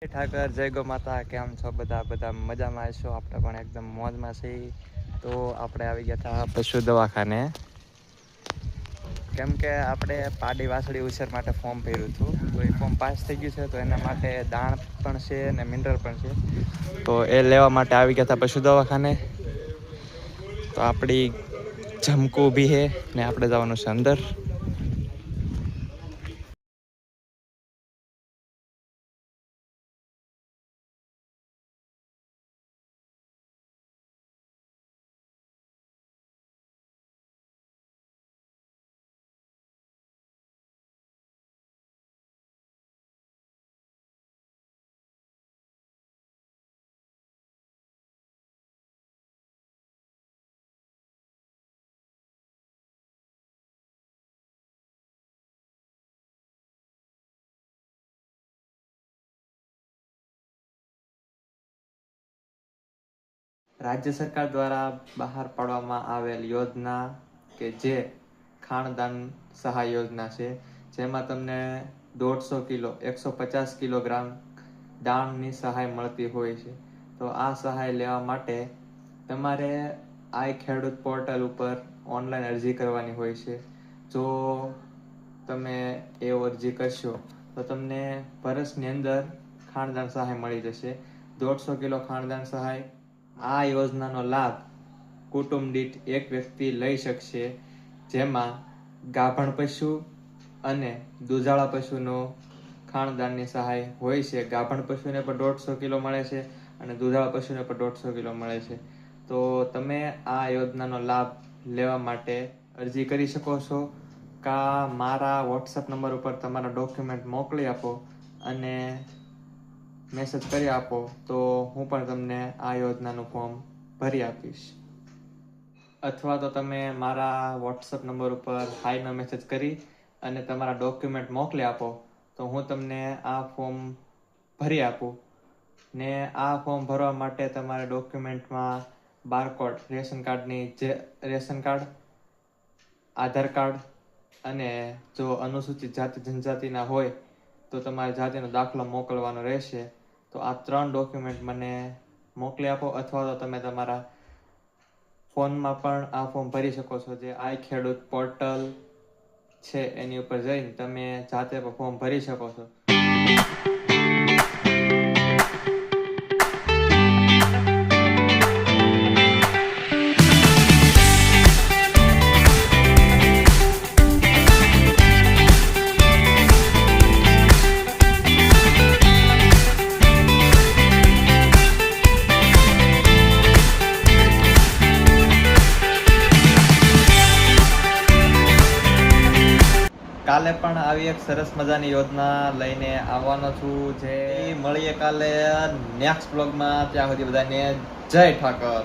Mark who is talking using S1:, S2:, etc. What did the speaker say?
S1: ઠાકર, જય ગો માતા. કેમ છો બધા મજામાં છો? આપણે પણ એકદમ મોજમાં છીએ. તો આપણે આવી ગયા હતા પશુ દવાખાને, કેમ કે આપણે પાડી વાસળી ઉછેર માટે ફોર્મ ભર્યું હતું. તો એ ફોર્મ પાસ થઈ ગયું છે, તો એના માટે દાણ પણ છે અને મિનરલ પણ છે. તો એ લેવા માટે આવી ગયા હતા પશુ દવાખાને. તો આપણી ઝમકુ ઊભી છે ને આપણે જવાનું છે અંદર. રાજ્ય સરકાર દ્વારા બહાર પાડવામાં આવેલ યોજના કે જે ખાણદાન સહાય યોજના છે, જેમાં તમને 150 કિલો 150 કિલોગ્રામ દાણની સહાય મળતી હોય છે. તો આ સહાય લેવા માટે તમારે આઈ ખેડૂત પોર્ટલ ઉપર ઓનલાઈન અરજી કરવાની હોય છે. જો તમે એ અરજી કરશો તો તમને વર્ષની અંદર ખાણદાન સહાય મળી જશે. 150 કિલો ખાણદાન સહાય. આ યોજનાનો લાભ કુટુંબ દીઠ એક વ્યક્તિ લઈ શકશે, જેમાં ગાભણ પશુ અને દૂધાળા પશુનો ખાણદાનની સહાય હોય છે. ગાભણ પશુને પણ 150 કિલો મળે છે અને દૂધાળા પશુને પણ 150 કિલો મળે છે. તો તમે આ યોજનાનો લાભ લેવા માટે અરજી કરી શકો છો. મારા વોટ્સઅપ નંબર ઉપર તમારા ડોક્યુમેન્ટ મોકલી આપો અને મેસેજ કરી આપો, તો હું પણ તમને આ યોજનાનું ફોર્મ ભરી આપીશ. અથવા તો તમે મારા વોટ્સઅપ નંબર ઉપર હાઈનો મેસેજ કરી અને તમારા ડોક્યુમેન્ટ મોકલી આપો, તો હું તમને આ ફોર્મ ભરી આપું. ને આ ફોર્મ ભરવા માટે તમારે ડોક્યુમેન્ટમાં બારકોડ, રેશન કાર્ડ, આધાર કાર્ડ અને જો અનુસૂચિત જાતિ જનજાતિના હોય તો તમારે જાતિનો દાખલો મોકલવાનો રહેશે. તો આ 3 ડોક્યુમેન્ટ મને મોકલી આપો, અથવા તો તમે તમારા ફોનમાં પણ આ ફોર્મ ભરી શકો છો. જે આઈ ખેડૂત પોર્ટલ છે એની ઉપર જઈને તમે જાતે પણ ફોર્મ ભરી શકો છો. કાલે પણ આવી એક સરસ મજાની યોજના લઈને આવવાનો છું. જે મળીએ કાલે નેક્સ્ટ બ્લોગમાં. ત્યાં સુધી બધાને જય ઠાકર.